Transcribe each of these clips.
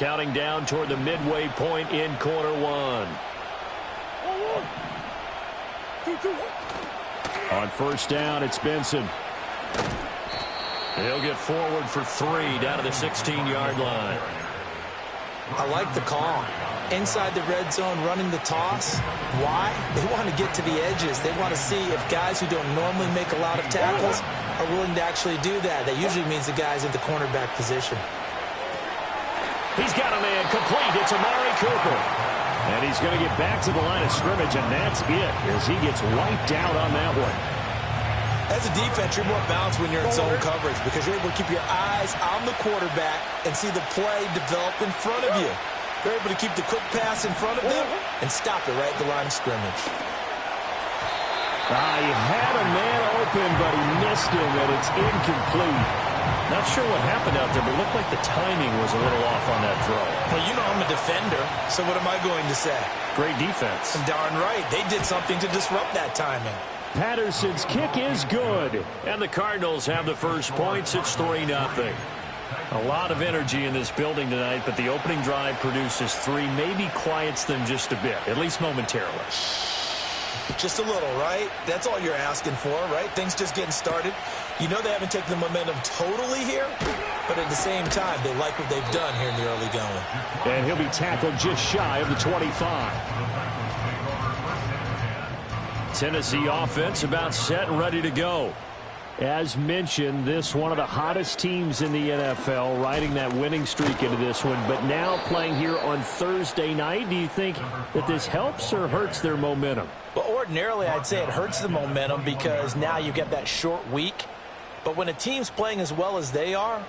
counting down toward the midway point in quarter one. On first down, it's Benson. He'll get forward for 3 down to the 16-yard line. I like the call. Inside the red zone, running the toss. Why? They want to get to the edges. They want to see if guys who don't normally make a lot of tackles are willing to actually do that. That usually means the guys in the cornerback position. He's got a man complete. It's Amari Cooper. And he's going to get back to the line of scrimmage, and that's it as he gets wiped out on that one. As a defense, you're more balanced when you're in zone coverage because you're able to keep your eyes on the quarterback and see the play develop in front of you. You're able to keep the quick pass in front of them and stop it right at the line of scrimmage. He had a man open, but he missed him, and it's incomplete. Not sure what happened out there, but it looked like the timing was a little off on that throw. Well, you know I'm a defender, so what am I going to say? Great defense. Darn right. They did something to disrupt that timing. Patterson's kick is good. And the Cardinals have the first points. It's 3-0. A lot of energy in this building tonight, but the opening drive produces 3, maybe quiets them just a bit, at least momentarily. Just a little, right? That's all you're asking for, right? Things just getting started. You know they haven't taken the momentum totally here, but at the same time, they like what they've done here in the early going. And he'll be tackled just shy of the 25. Tennessee offense about set and ready to go. As mentioned, this one of the hottest teams in the NFL, riding that winning streak into this one, but now playing here on Thursday night. Do you think that this helps or hurts their momentum? Well, ordinarily, I'd say it hurts the momentum because now you get that short week. But when a team's playing as well as they are,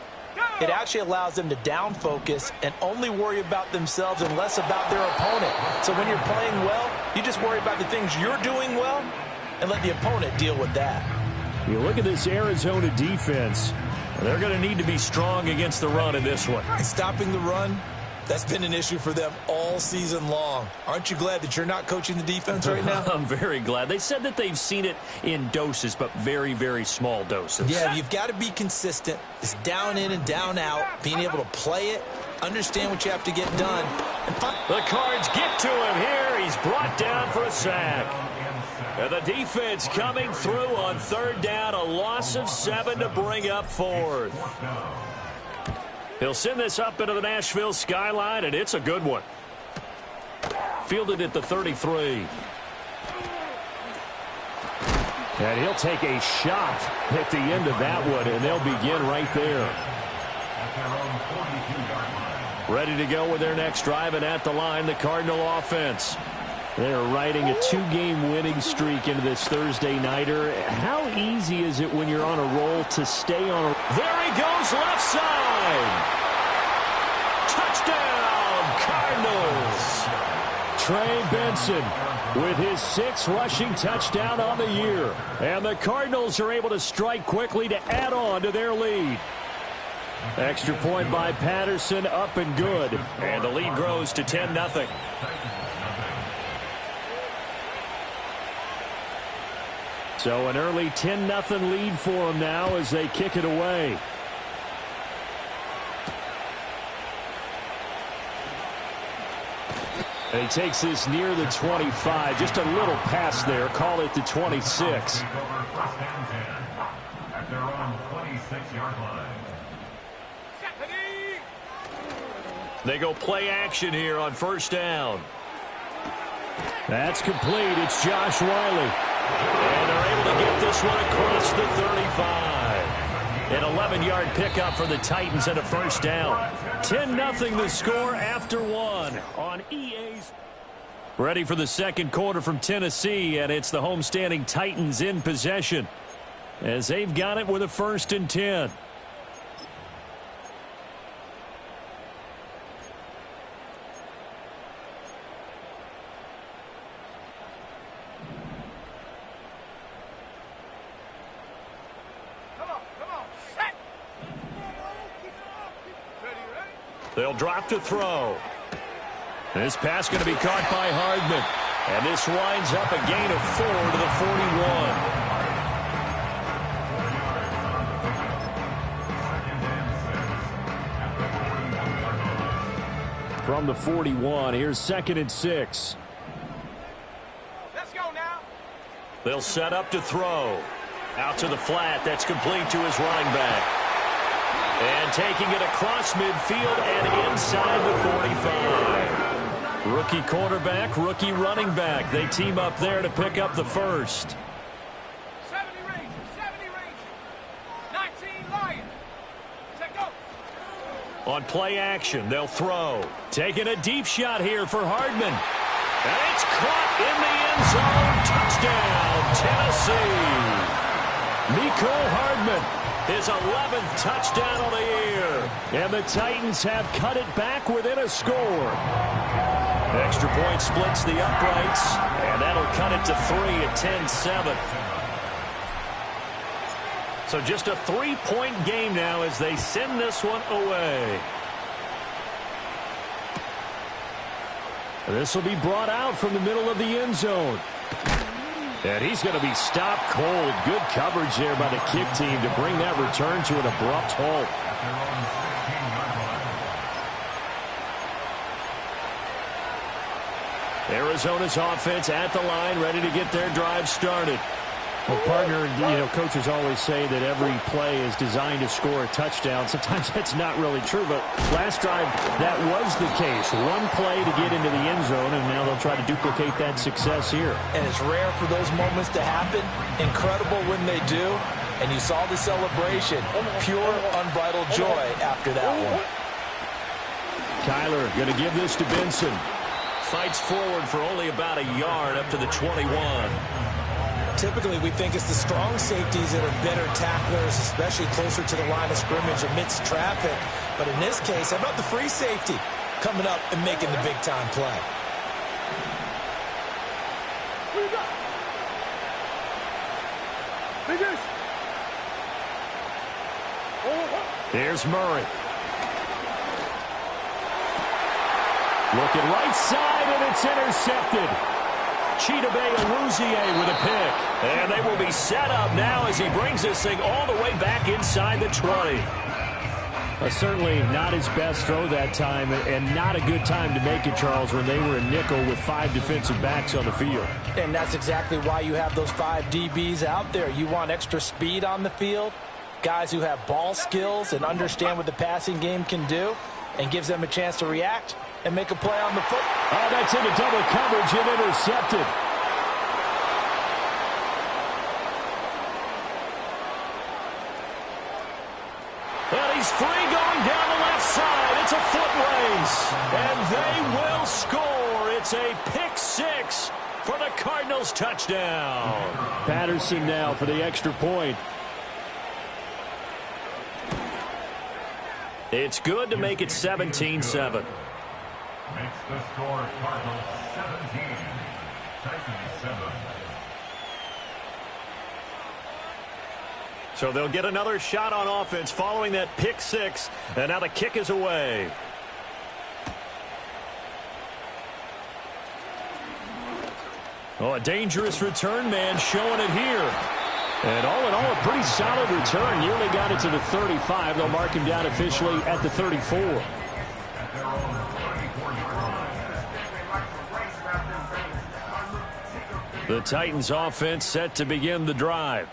it actually allows them to down focus and only worry about themselves and less about their opponent. So when you're playing well, you just worry about the things you're doing well and let the opponent deal with that. You look at this Arizona defense. They're going to need to be strong against the run in this one. And stopping the run, that's been an issue for them all season long. Aren't you glad that you're not coaching the defense right now? I'm very glad. They said that they've seen it in doses, but very, very small doses. Yeah, you've got to be consistent. It's down in and down out, being able to play it, understand what you have to get done. And the Cards get to him here. He's brought down for a sack. And the defense coming through on third down, a loss of 7 to bring up fourth. He'll send this up into the Nashville skyline, and it's a good one. Fielded at the 33. And he'll take a shot at the end of that one, and they'll begin right there. Ready to go with their next drive, and at the line, the Cardinal offense. They're riding a 2-game winning streak into this Thursday nighter. How easy is it when you're on a roll to stay on a... There he goes, left side. Touchdown, Cardinals. Trey Benson with his 6th rushing touchdown on the year. And the Cardinals are able to strike quickly to add on to their lead. Extra point by Patterson, up and good. And the lead grows to 10-0. So an early 10-0 lead for them now as they kick it away. And he takes this near the 25. Just a little pass there. Call it the 26. They go play action here on first down. That's complete. It's Josh Wiley. And they're able to get this one across the 35. An 11-yard pickup for the Titans and a first down. 10-0 the score after one on EA's. Ready for the second quarter from Tennessee, and it's the homestanding Titans in possession as they've got it with a 1st and 10. They'll drop to throw. This pass going to be caught by Hardman. And this winds up a gain of 4 to the 41. from the 41. Here's 2nd and 6. Let's go now. They'll set up to throw. Out to the flat. That's complete to his running back. And taking it across midfield and inside the 45. Rookie quarterback, rookie running back. They team up there to pick up the first. 70 range, 19 Lions. Let's go. On play action, they'll throw. Taking a deep shot here for Hardman. And it's caught in the end zone. Touchdown, Tennessee. Mecole Hardman, his 11th touchdown of the year. And the Titans have cut it back within a score. Extra point splits the uprights, and that'll cut it to 3 at 10-7. So just a 3-point game now as they send this one away. This will be brought out from the middle of the end zone. And he's going to be stopped cold. Good coverage there by the kick team to bring that return to an abrupt halt. Arizona's offense at the line, ready to get their drive started. Well, partner, coaches always say that every play is designed to score a touchdown. Sometimes that's not really true, but last drive, that was the case. One play to get into the end zone, and now they'll try to duplicate that success here. And it's rare for those moments to happen. Incredible when they do. And you saw the celebration. Pure, unbridled joy after that one. Kyler going to give this to Benson. Fights forward for only about a yard up to the 21. Typically, we think it's the strong safeties that are better tacklers, especially closer to the line of scrimmage amidst traffic. But in this case, how about the free safety coming up and making the big-time play? Here's Murray. Looking right side, and it's intercepted. Chidobe Awuzie with a pick. And they will be set up now as he brings this thing all the way back inside the 20. Certainly not his best throw that time, and not a good time to make it, Charles, when they were a nickel with 5 defensive backs on the field. And that's exactly why you have those 5 DBs out there. You want extra speed on the field, guys who have ball skills and understand what the passing game can do, and gives them a chance to react and make a play on the foot. Oh, that's into double coverage and intercepted. And he's free going down the left side. It's a foot race. And they will score. It's a pick 6 for the Cardinals touchdown. Patterson now for the extra point. It's good to make it 17-7. Makes the score Cardinals 17, Titans 7. So they'll get another shot on offense following that pick 6, and now the kick is away. Oh, a dangerous return man showing it here. And all in all, a pretty solid return. Nearly got it to the 35. They'll mark him down officially at the 34. The Titans offense set to begin the drive.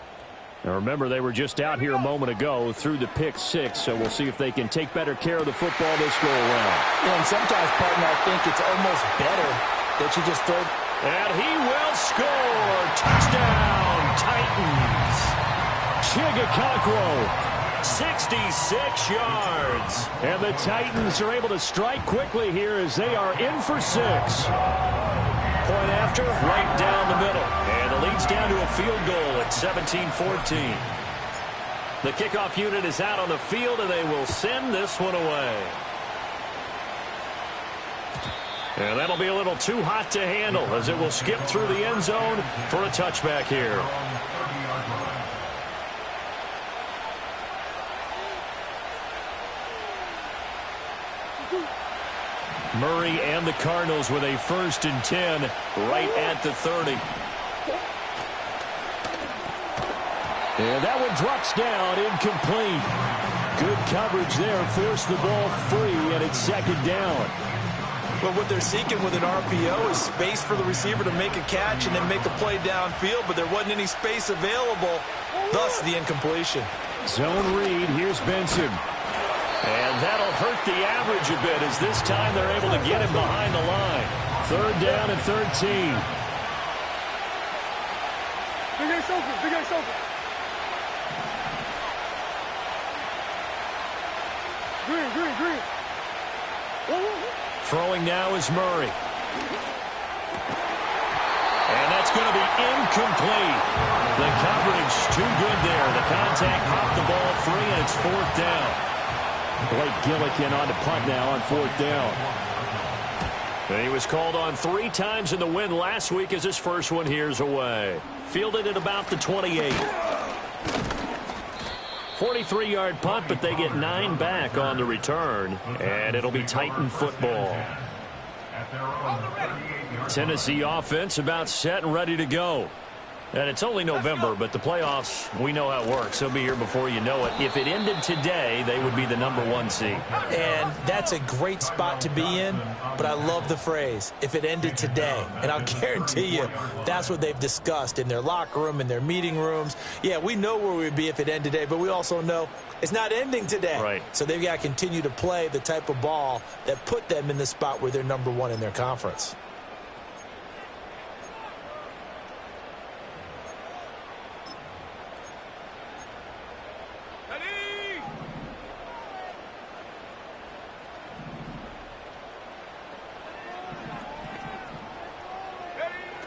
Now remember, they were just out here a moment ago through the pick 6, so we'll see if they can take better care of the football this go around. And sometimes, partner, I think it's almost better that you just throw. And he will score. Touchdown, Titans. Chigga 66 yards. And the Titans are able to strike quickly here as they are in for 6. Point after, right down the middle. And it leads down to a field goal at 17-14. The kickoff unit is out on the field, and they will send this one away. And that'll be a little too hot to handle as it will skip through the end zone for a touchback here. Murray and the Cardinals with a 1st and 10 right at the 30. And that one drops down, incomplete. Good coverage there, forced the ball free, and it's 2nd down. But what they're seeking with an RPO is space for the receiver to make a catch and then make a play downfield, but there wasn't any space available, thus the incompletion. Zone read, here's Benson. And that'll hurt the average a bit as this time they're able to get him behind the line. 3rd down and 13. Big A Sofa, Big A Sofa. Green. Throwing now is Murray. And that's going to be incomplete. The coverage too good there. The contact popped the ball free, and it's 4th down. Blake Gillikin on the punt now on 4th down. And he was called on 3 times in the win last week as his first one here's away. Fielded at about the 28. 43-yard punt, but they get 9 back on the return, and it'll be Titan football. Tennessee offense about set and ready to go. And it's only November, but the playoffs, we know how it works. They'll be here before you know it. If it ended today, they would be the #1 seed. And that's a great spot to be in, but I love the phrase, if it ended today. And I'll guarantee you that's what they've discussed in their locker room, in their meeting rooms. Yeah, we know where we'd be if it ended today, but we also know it's not ending today. Right. So they've got to continue to play the type of ball that put them in the spot where they're #1 in their conference.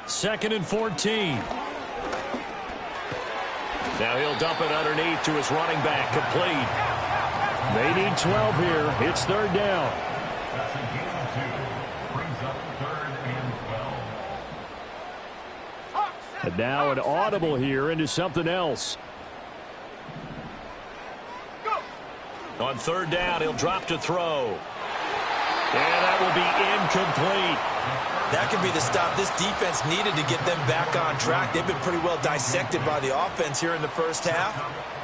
Second and 14. Now he'll dump it underneath to his running back. Complete. They need 12 here. It's 3rd down. That's a gain of 2. Brings up 3rd and 12. And now an audible here into something else. On 3rd down, he'll drop to throw. And that will be incomplete. That could be the stop this defense needed to get them back on track. They've been pretty well dissected by the offense here in the first half.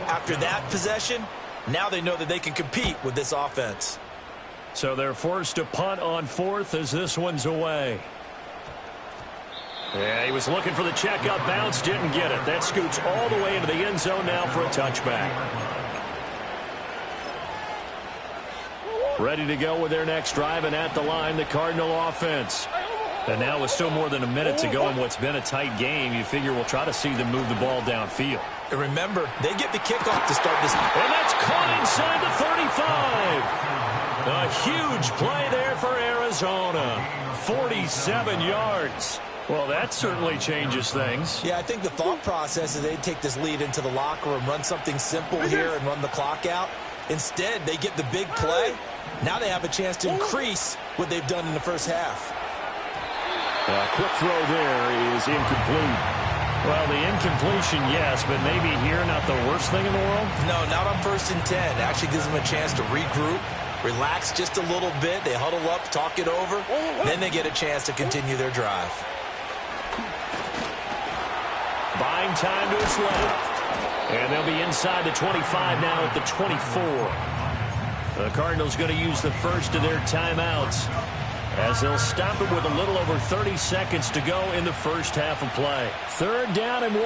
After that possession, now they know that they can compete with this offense. So they're forced to punt on 4th as this one's away. Yeah, he was looking for the check-up bounce, didn't get it. That scoots all the way into the end zone now for a touchback. Ready to go with their next drive, and at the line, the Cardinal offense. And now with still more than a minute to go in what's been a tight game, you figure we'll try to see them move the ball downfield. And remember, they get the kickoff to start this. And that's caught inside the 35. A huge play there for Arizona. 47 yards. Well, that certainly changes things. Yeah, I think the thought process is they take this lead into the locker room, run something simple here and run the clock out. Instead, they get the big play. Now they have a chance to increase what they've done in the first half. A quick throw there is incomplete. Well, the incompletion, yes, but maybe here not the worst thing in the world? No, not on 1st and 10. It actually gives them a chance to regroup, relax just a little bit. They huddle up, talk it over. Then they get a chance to continue their drive. Buying time to his left. And they'll be inside the 25 now at the 24. The Cardinals going to use the first of their timeouts as they'll stop it with a little over 30 seconds to go in the first half of play. 3rd down and 1.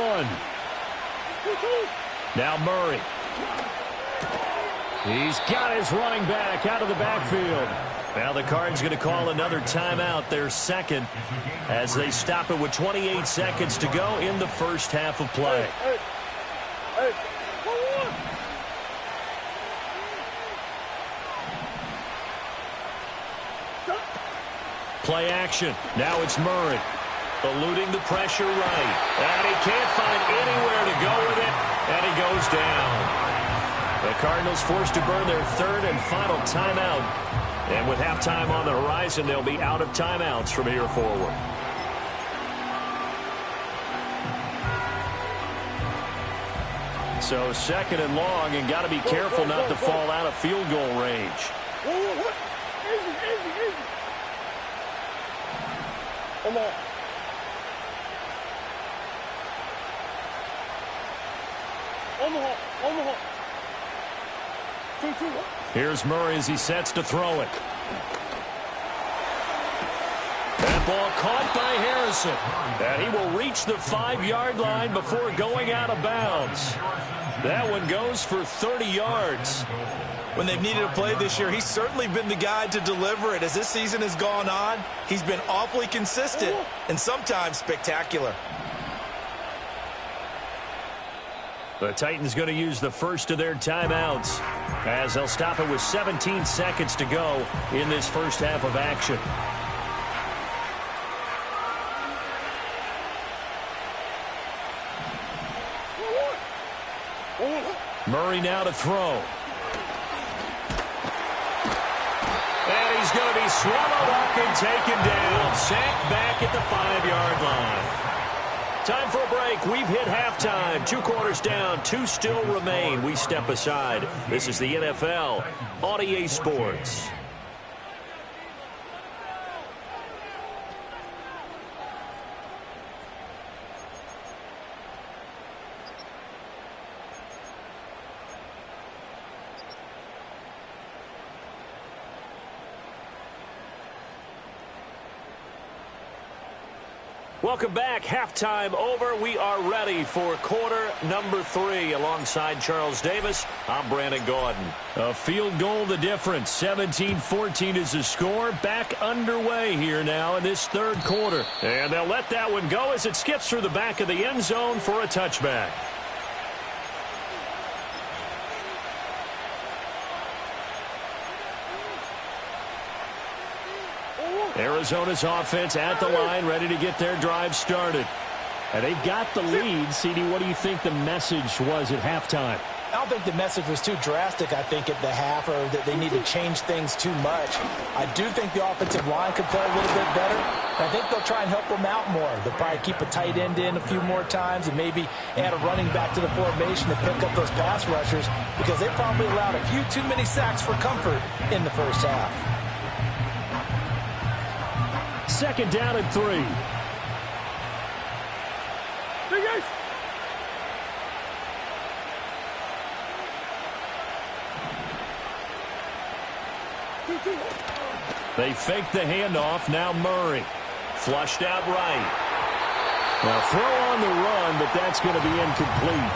Now Murray. He's got his running back out of the backfield. Now the Cards going to call another timeout, their second, as they stop it with 28 seconds to go in the first half of play. Play action. Now it's Murray. Eluding the pressure right. And he can't find anywhere to go with it. And he goes down. The Cardinals forced to burn their 3rd and final timeout. And with halftime on the horizon, they'll be out of timeouts from here forward. So 2nd and long, and got to be careful not to fall out of field goal range. Here's Murray as he sets to throw it. Ball caught by Harrison. And he will reach the 5-yard line before going out of bounds. That one goes for 30 yards. When they've needed a play this year, he's certainly been the guy to deliver it. As this season has gone on, he's been awfully consistent and sometimes spectacular. The Titans going to use the first of their timeouts as they'll stop it with 17 seconds to go in this first half of action. Murray now to throw. And he's going to be swallowed up and taken down. Sacked back at the 5-yard line. Time for a break. We've hit halftime. 2 quarters down. 2 still remain. We step aside. This is the NFL on EA Sports. Welcome back. Halftime over. We are ready for quarter number 3. Alongside Charles Davis, I'm Brandon Gaudin. A field goal the difference. 17-14 is the score. Back underway here now in this third quarter. And they'll let that one go as it skips through the back of the end zone for a touchback. Arizona's offense at the line, ready to get their drive started. And they've got the lead. CD, what do you think the message was at halftime? I don't think the message was too drastic, I think, at the half, or that they need to change things too much. I do think the offensive line could play a little bit better. I think they'll try and help them out more. They'll probably keep a tight end in a few more times and maybe add a running back to the formation to pick up those pass rushers, because they probably allowed a few too many sacks for comfort in the first half. Second down and 3. They fake the handoff. Now Murray. Flushed out right. Now throw on the run, but that's going to be incomplete.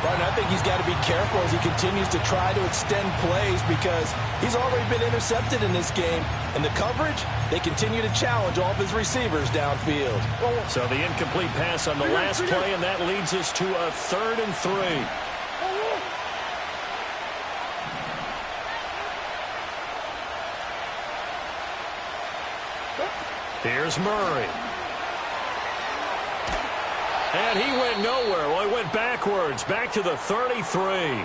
But I think he's got to be careful as he continues to try to extend plays, because he's already been intercepted in this game. And the coverage, they continue to challenge all of his receivers downfield. So the incomplete pass on the last play, and that leads us to a 3rd and 3. Here's Murray. And he went nowhere. Well, he went backwards, back to the 33.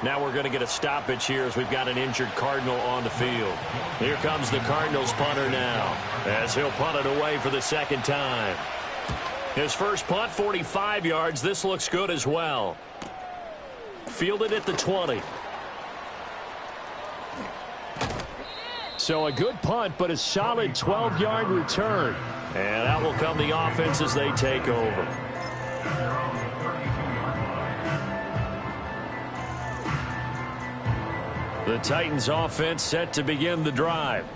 Now we're going to get a stoppage here as we've got an injured Cardinal on the field. Here comes the Cardinals punter now, as he'll punt it away for the second time. His first punt, 45 yards. This looks good as well. Fielded at the 20. So a good punt, but a solid 12-yard return. And out will come the offense as they take over. The Titans offense set to begin the drive.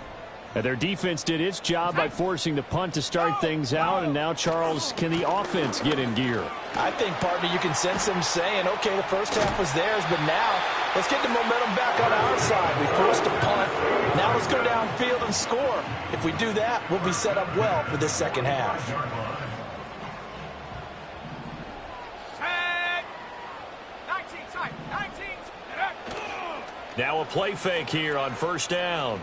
And their defense did its job by forcing the punt to start things out. And now, Charles, can the offense get in gear? I think, partner, you can sense them saying, okay, the first half was theirs, but now let's get the momentum back on our side. We forced a punt. Now let's go downfield and score. If we do that, we'll be set up well for this second half. Now a play fake here on first down.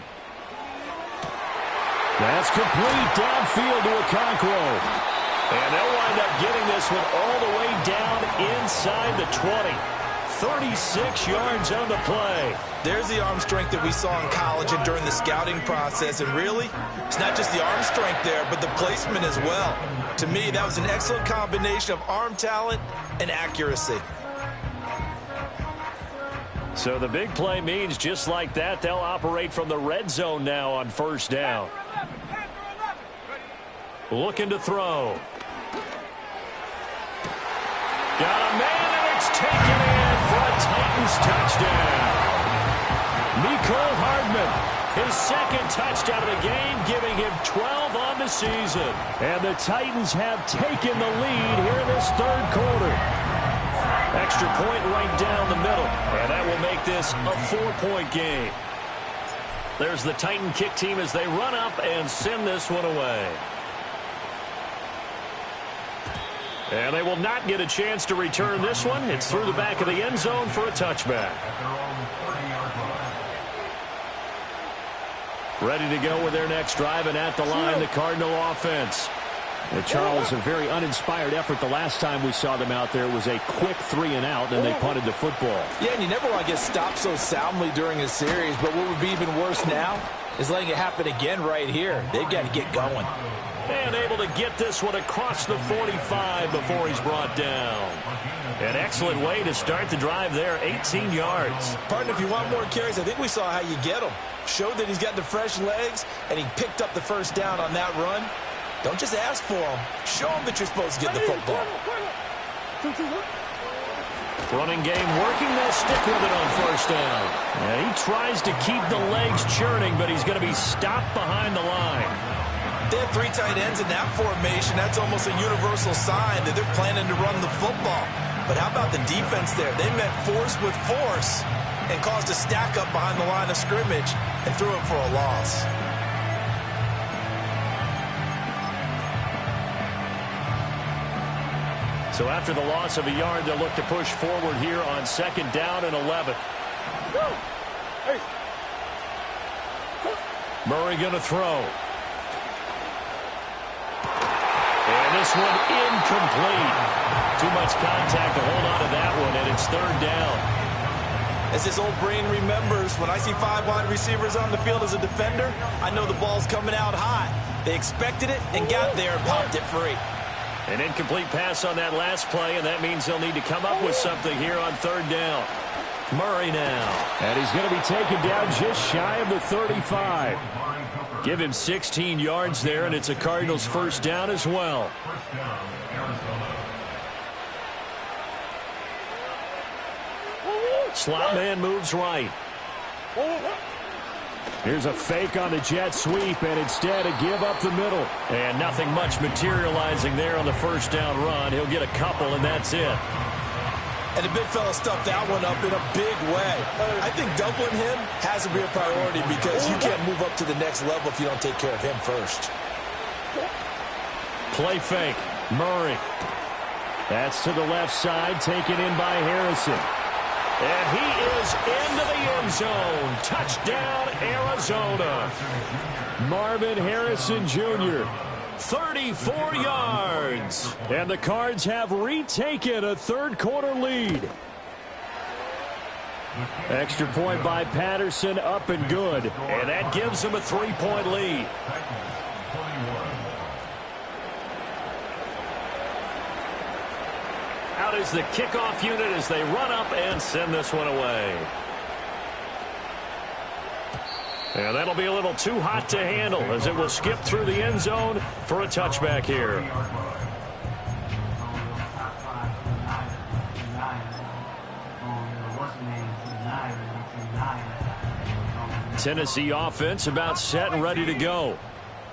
That's complete downfield to Okonkwo. And they'll wind up getting this one all the way down inside the 20. 36 yards on the play. There's the arm strength that we saw in college and during the scouting process. And really, it's not just the arm strength there, but the placement as well. To me, that was an excellent combination of arm talent and accuracy. So the big play means just like that, they'll operate from the red zone now on first down. Looking to throw. Got a man, and it's taken in for a Titans touchdown. Mecole Hardman His second touchdown of the game, giving him 12 on the season. And the Titans have taken the lead here in this third quarter. Extra point right down the middle. And that will make this a 4-point game. There's the Titan kick team as they run up and send this one away. And they will not get a chance to return this one. It's through the back of the end zone for a touchback. Ready to go with their next drive, and at the line, the Cardinal offense. And Charles, a very uninspired effort the last time we saw them out there. It was a quick 3-and-out, and they punted the football. Yeah, and you never want to get stopped so soundly during a series, but what would be even worse now is letting it happen again right here. They've got to get going. And able to get this one across the 45 before he's brought down. An excellent way to start the drive there, 18 yards. Partner, if you want more carries, I think we saw how you get them. Showed that he's got the fresh legs, and he picked up the first down on that run. Don't just ask for them. Show them that you're supposed to get the football. Running game working. They'll stick with it on first down. Yeah, he tries to keep the legs churning, but he's going to be stopped behind the line. They have 3 tight ends in that formation. That's almost a universal sign that they're planning to run the football. But how about the defense there? They met force with force and caused a stack up behind the line of scrimmage and threw it for a loss. So after the loss of a yard, they'll look to push forward here on second down and 11. Murray going to throw. And this one incomplete. Too much contact to hold on to that one, and it's third down. As his old brain remembers, when I see 5 wide receivers on the field as a defender, I know the ball's coming out high. They expected it and got there and popped it free. An incomplete pass on that last play, and that means they'll need to come up with something here on third down. Murray now. And he's going to be taken down just shy of the 35. Give him 16 yards there, and it's a Cardinals first down as well. Slot man moves right. Here's a fake on the jet sweep, and instead a give up the middle. And nothing much materializing there on the first down run. He'll get a couple, and that's it. And the big fella stuffed that one up in a big way. I think doubling him has to be a priority because you can't move up to the next level if you don't take care of him first. Play fake. Murray. That's to the left side, taken in by Harrison. And he is into the end zone. Touchdown, Arizona. Marvin Harrison Jr. 34 yards. And the Cards have retaken a third quarter lead. Extra point by Patterson, up and good. And that gives them a 3-point lead. Out is the kickoff unit as they run up and send this one away. And that'll be a little too hot to handle as it will skip through the end zone for a touchback here. Tennessee offense about set and ready to go.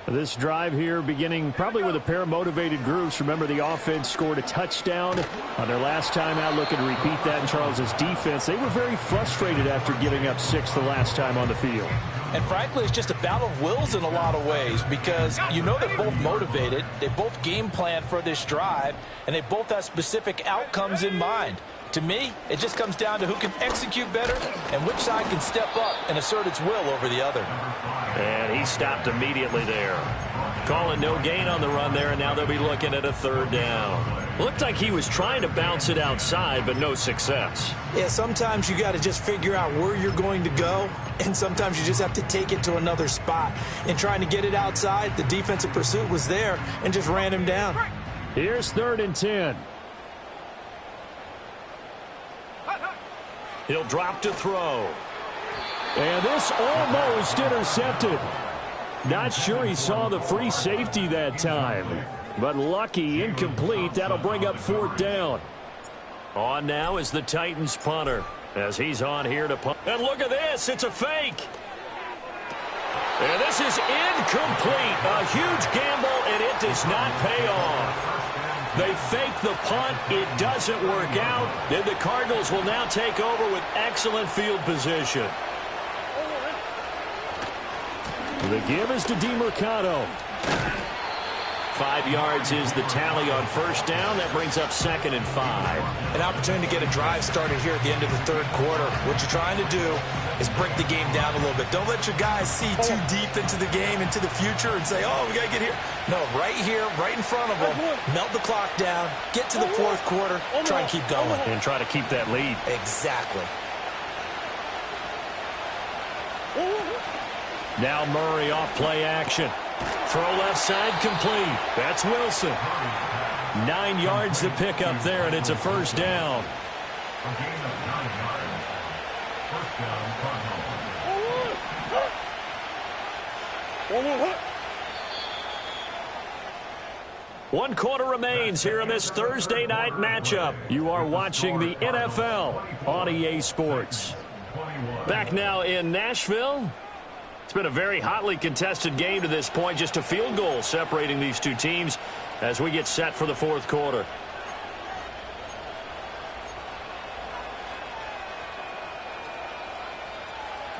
This drive here beginning probably with a pair of motivated groups. Remember, the offense scored a touchdown on their last time out. Looking to repeat that in Charles's defense. They were very frustrated after giving up 6 the last time on the field. And frankly, it's just a battle of wills in a lot of ways because you know they're both motivated. They both game plan for this drive, and they both have specific outcomes in mind. To me, it just comes down to who can execute better and which side can step up and assert its will over the other. And he stopped immediately there. Calling no gain on the run there, and now they'll be looking at a third down. Looked like he was trying to bounce it outside, but no success. Yeah, sometimes you got to just figure out where you're going to go, and sometimes you just have to take it to another spot. In trying to get it outside, the defensive pursuit was there and just ran him down. Here's 3rd and 10. He'll drop to throw. And this almost intercepted. Not sure he saw the free safety that time. But lucky, incomplete. That'll bring up 4th down. On now is the Titans punter as he's on here to punt. And look at this. It's a fake. And this is incomplete. A huge gamble, and it does not pay off. They fake the punt. It doesn't work out. Then the Cardinals will now take over with excellent field position. The give is to DeMercado. 5 yards is the tally on first down. That brings up 2nd and 5. An opportunity to get a drive started here at the end of the third quarter. What you're trying to do is break the game down a little bit. Don't let your guys see too deep into the game, into the future, and say, oh, we got to get here. No, right here, right in front of them. Melt the clock down, get to the fourth quarter, try and keep going. And try to keep that lead. Exactly. Now Murray off play action. Throw left side complete. That's Wilson. 9 yards to pick up there, and it's a first down. A gain of 9 yards. First down, Cardinals. One quarter remains here in this Thursday night matchup. You are watching the NFL on EA Sports. Back now in Nashville. It's been a very hotly contested game to this point. Just a field goal separating these two teams as we get set for the fourth quarter.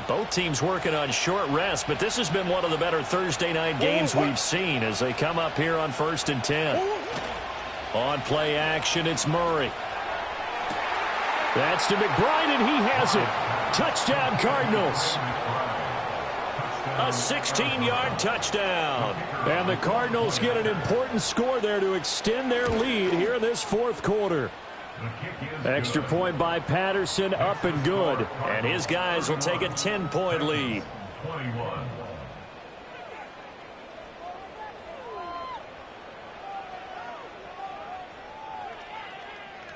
Both teams working on short rest, but this has been one of the better Thursday night games we've seen as they come up here on 1st and 10. On play action, it's Murray. That's to McBride, and he has it. Touchdown, Cardinals. A 16-yard touchdown. And the Cardinals get an important score there to extend their lead here in this fourth quarter. Extra point by Patterson, up and good. And his guys will take a 10-point lead. 21.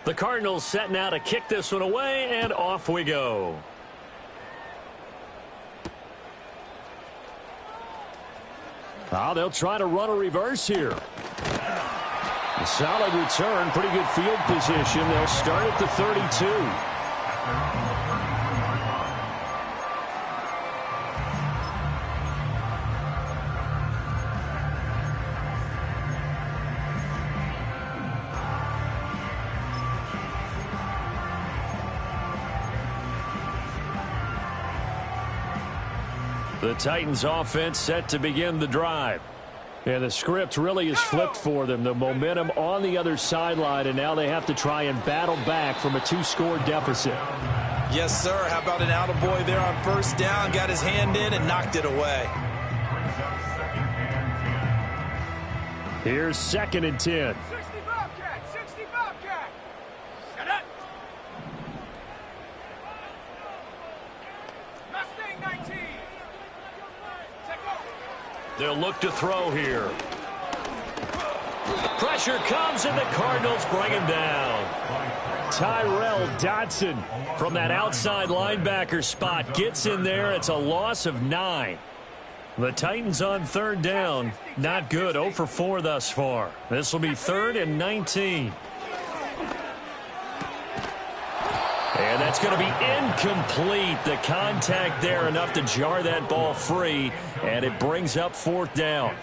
The Cardinals set now to kick this one away, and off we go. Oh, they'll try to run a reverse here. A solid return, pretty good field position. They'll start at the 32. The Titans offense set to begin the drive. And the script really is flipped for them. The momentum on the other sideline, and now they have to try and battle back from a 2-score deficit. Yes, sir. How about an attaboy there on first down? Got his hand in and knocked it away. Here's 2nd and 10. 60 Bobcat, 60 Bobcat. Shut up. Mustang 19. They'll look to throw here. Pressure comes, and the Cardinals bring him down. Tyrel Dodson From that outside linebacker spot, gets in there. It's a loss of 9. The Titans on third down. Not good. 0 for 4 thus far. This will be 3rd and 19. And that's going to be incomplete. The contact there enough to jar that ball free, and it brings up 4th down.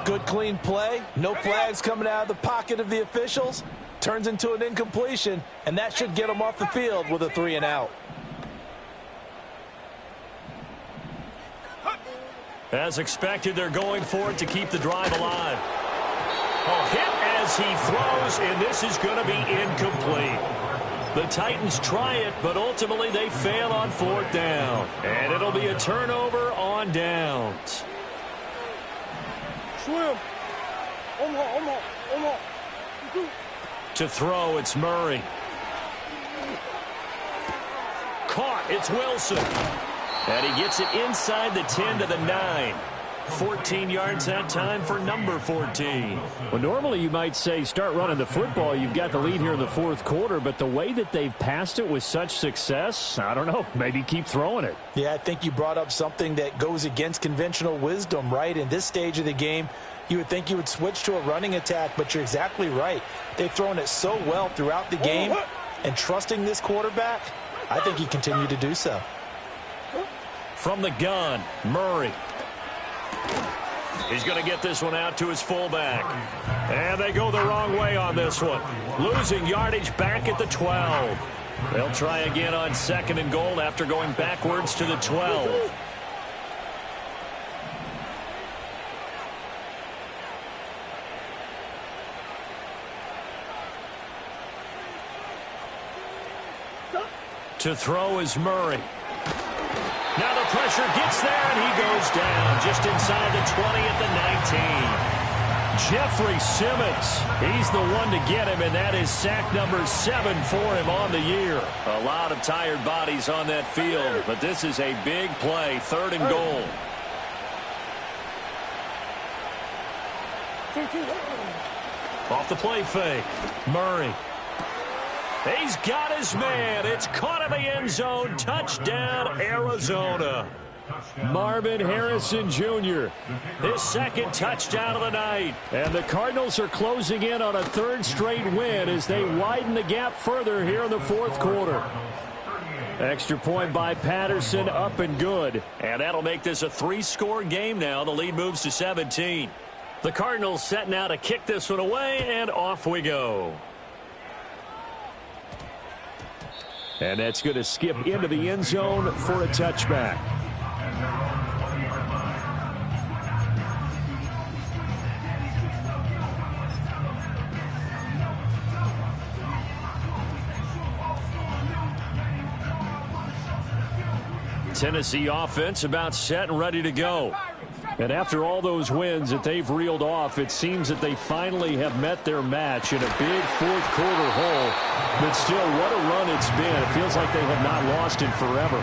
Good clean play. No flags coming out of the pocket of the officials. Turns into an incompletion, and that should get them off the field with a 3 and out. As expected, they're going for it to keep the drive alive. A hit as he throws, and this is going to be incomplete. The Titans try it, but ultimately they fail on 4th down. And it'll be a turnover on downs. Swim. Omaha. To throw, it's Murray. Caught, it's Wilson. And he gets it inside the 10 to the 9. 14 yards that time for number 14. Well, normally you might say start running the football. You've got the lead here in the fourth quarter, but the way that they've passed it with such success, I don't know, maybe keep throwing it. Yeah, I think you brought up something that goes against conventional wisdom, right? In this stage of the game, you would think you would switch to a running attack, but you're exactly right. They've thrown it so well throughout the game, and trusting this quarterback, I think he continued to do so. From the gun, Murray. He's going to get this one out to his fullback. And they go the wrong way on this one. Losing yardage back at the 12. They'll try again on 2nd and goal after going backwards to the 12. To throw is Murray. Now the pressure gets there, and he goes down just inside the 20 at the 19. Jeffrey Simmons, he's the one to get him, and that is sack number 7 for him on the year. A lot of tired bodies on that field, but this is a big play, 3rd and goal. Off the play fake, Murray. He's got his man. It's caught in the end zone. Touchdown, Arizona. Marvin Harrison Jr., his 2nd touchdown of the night. And the Cardinals are closing in on a 3rd straight win as they widen the gap further here in the 4th quarter. Extra point by Patterson, up and good. And that'll make this a 3-score game now. The lead moves to 17. The Cardinals set now to kick this one away, and off we go. And that's going to skip into the end zone for a touchback. Tennessee offense about set and ready to go. And after all those wins that they've reeled off, it seems that they finally have met their match in a big 4th quarter hole. But still, what a run it's been. It feels like they have not lost in forever.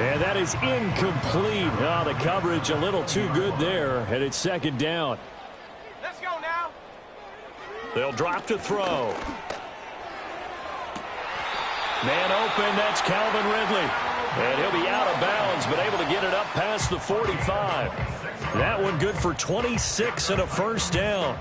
And that is incomplete. Oh, the coverage a little too good there, and it's 2nd down. Let's go now. They'll drop to throw. Man open, that's Calvin Ridley. And he'll be out of bounds, but able to get it up past the 45. That one good for 26 and a 1st down.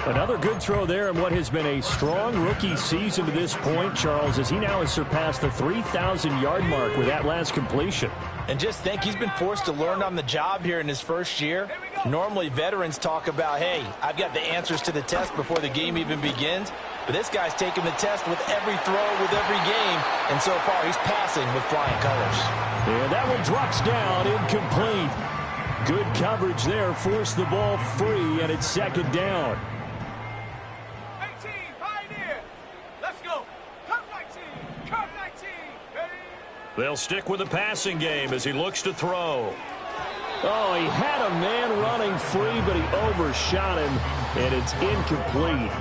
Another good throw there in what has been a strong rookie season to this point, Charles, as he now has surpassed the 3,000-yard mark with that last completion. And just think, he's been forced to learn on the job here in his 1st year. Normally, veterans talk about, hey, I've got the answers to the test before the game even begins. But this guy's taking the test with every throw, with every game. And so far, he's passing with flying colors. And that one drops down, incomplete. Good coverage there, forced the ball free, and it's 2nd down. 18, Pioneers. Let's go. Come 19. Come 19. Ready? They'll stick with the passing game as he looks to throw. Oh, he had a man running free, but he overshot him, and it's incomplete.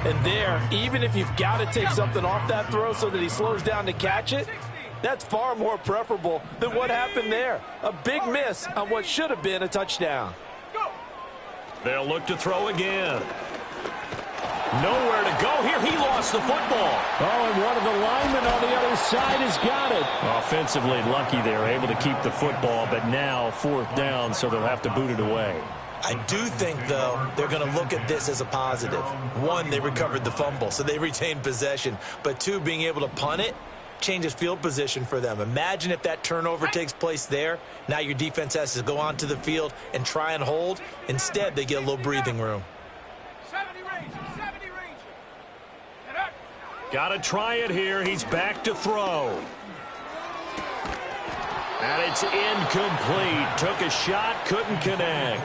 And there, even if you've got to take something off that throw so that he slows down to catch it, that's far more preferable than what happened there. A big miss on what should have been a touchdown. Go. They'll look to throw again. Nowhere to go here. He lost the football. Oh, and one of the linemen on the other side has got it. Offensively lucky they're able to keep the football, but now 4th down, so they'll have to boot it away. I do think, though, they're going to look at this as a positive. 1, they recovered the fumble, so they retained possession. But 2, being able to punt it changes field position for them. Imagine if that turnover takes place there. Now your defense has to go onto the field and try and hold. Instead, they get a little breathing room. 70 Ranger. 70 Ranger. And up. Got to try it here. He's back to throw. And it's incomplete. Took a shot, couldn't connect.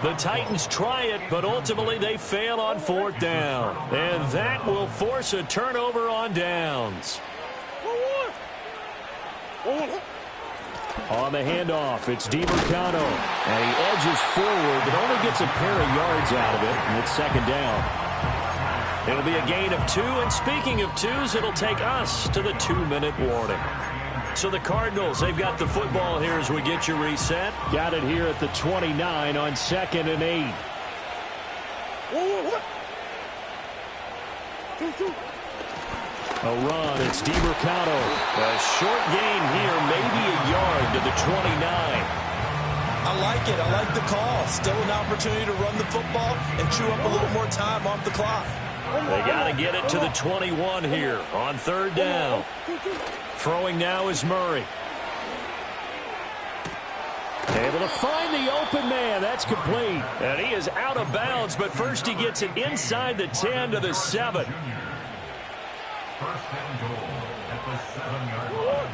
The Titans try it, but ultimately they fail on 4th down. And that will force a turnover on downs. On the handoff, it's DiMercado. And he edges forward, but only gets a pair of yards out of it, and it's 2nd down. It'll be a gain of 2, and speaking of 2s, it'll take us to the 2-minute warning. So the Cardinals, they've got the football here as we get you reset. Got it here at the 29 on 2nd and 8. A run, it's DiMercado. A short gain here, maybe a yard to the 29. I like it. I like the call. Still an opportunity to run the football and chew up a little more time off the clock. They got to get it to the 21 here on 3rd down. Throwing now is Murray. Able to find the open man. That's complete. And he is out of bounds, but first he gets it inside the 10 to the 7. First and goal at the 7-yard line.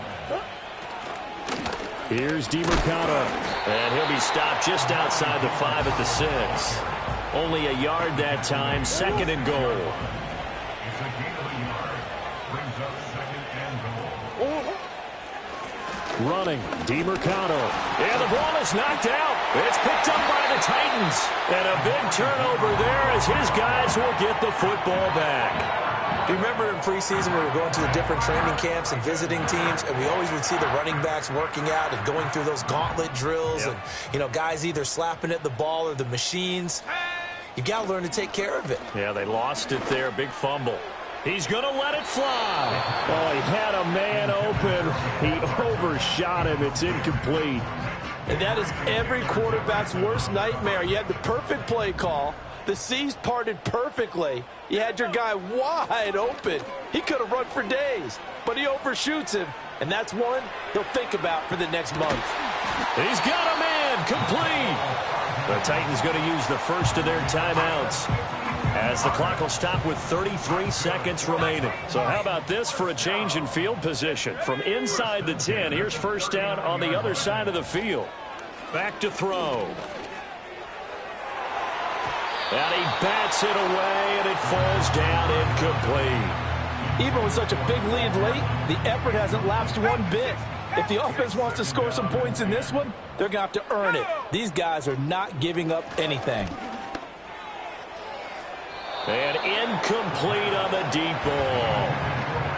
Here's DiMercato. And he'll be stopped just outside the 5 at the 6. Only a yard that time. Second and goal. It's a gain of a yard. Brings up second and goal. Running, DiMercato. And the ball is knocked out. It's picked up by the Titans. And a big turnover there as his guys will get the football back. Do you remember in preseason we were going to the different training camps and visiting teams, and we always would see the running backs working out and going through those gauntlet drills, and, you know, guys either slapping at the ball or the machines. You got to learn to take care of it. Yeah, they lost it there. Big fumble. He's going to let it fly. Oh, he had a man open. He overshot him. It's incomplete. And that is every quarterback's worst nightmare. You had the perfect play call. The C's parted perfectly. You had your guy wide open. He could have run for days, but he overshoots him, and that's one they'll think about for the next month. He's got a man complete. The Titans going to use the first of their timeouts as the clock will stop with 33 seconds remaining. So how about this for a change in field position? From inside the 10, here's first down on the other side of the field. Back to throw. And he bats it away, and it falls down incomplete. Even with such a big lead late, the effort hasn't lapsed one bit. If the offense wants to score some points in this one, they're going to have to earn it. These guys are not giving up anything. And incomplete on the deep ball.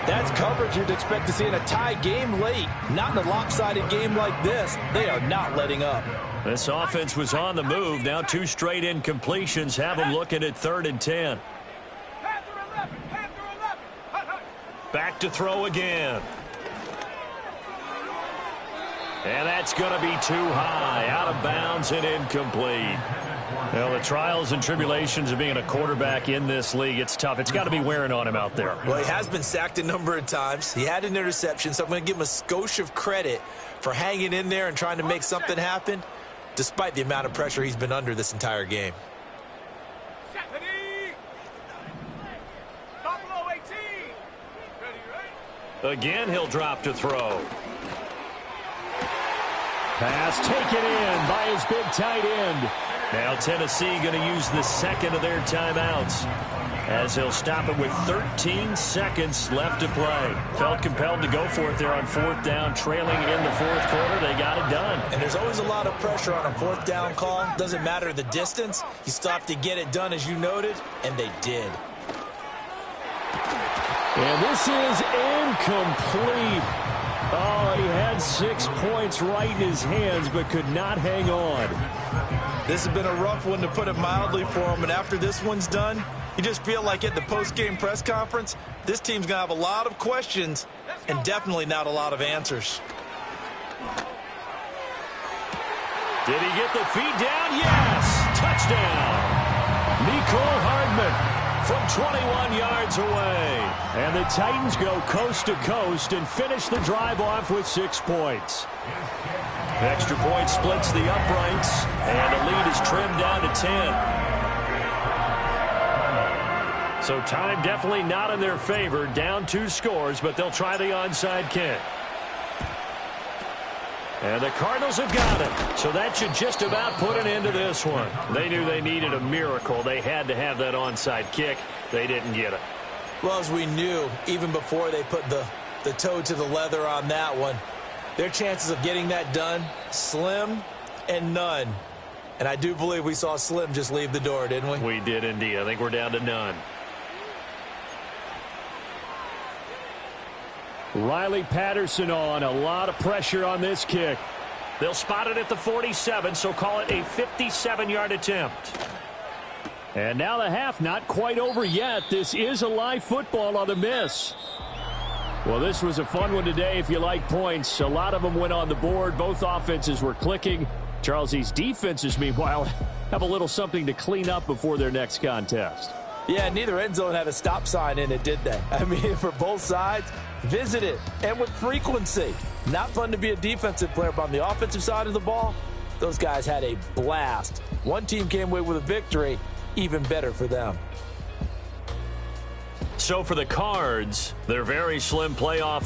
That's coverage you'd expect to see in a tie game late. Not in a lopsided game like this. They are not letting up. This offense was on the move. Now 2 straight incompletions have them looking at 3rd and 10. Back to throw again. And that's going to be too high. Out of bounds and incomplete. Well, the trials and tribulations of being a quarterback in this league, it's tough. It's got to be wearing on him out there. Well, he has been sacked a number of times. He had an interception, so I'm going to give him a skosh of credit for hanging in there and trying to make something happen, despite the amount of pressure he's been under this entire game. Again, he'll drop to throw. Pass taken in by his big tight end. Now Tennessee going to use the second of their timeouts as they'll stop it with 13 seconds left to play. Felt compelled to go for it there on 4th down, trailing in the 4th quarter. They got it done. And there's always a lot of pressure on a 4th down call. Doesn't matter the distance. You stop to get it done, as you noted, and they did. And this is incomplete. Oh, he had 6 points right in his hands, but could not hang on. This has been a rough one, to put it mildly, for him. And after this one's done, you just feel like at the post-game press conference, this team's going to have a lot of questions and definitely not a lot of answers. Did he get the feet down? Yes! Touchdown! Mecole Hardman from 21 yards away. And the Titans go coast to coast and finish the drive off with 6 points. Extra point splits the uprights, and the lead is trimmed down to 10. So time definitely not in their favor. Down 2 scores, but they'll try the onside kick. And the Cardinals have got it. So that should just about put an end to this one. They knew they needed a miracle. They had to have that onside kick. They didn't get it. Well, as we knew, even before they put the toe to the leather on that one, their chances of getting that done, slim and none. And I do believe we saw Slim just leave the door, didn't we? We did indeed. I think we're down to none. Riley Patterson on. A lot of pressure on this kick. They'll spot it at the 47, so call it a 57-yard attempt. And now the half not quite over yet. This is a live football on the miss. Well, this was a fun one today if you like points. A lot of them went on the board. Both offenses were clicking. Charles's defenses, meanwhile, have a little something to clean up before their next contest. Yeah, neither end zone had a stop sign in it, did they? I mean, for both sides, visit it, and with frequency. Not fun to be a defensive player, but on the offensive side of the ball, Those guys had a blast. One team came away with a victory, even better for them. So for the Cards, their very slim playoff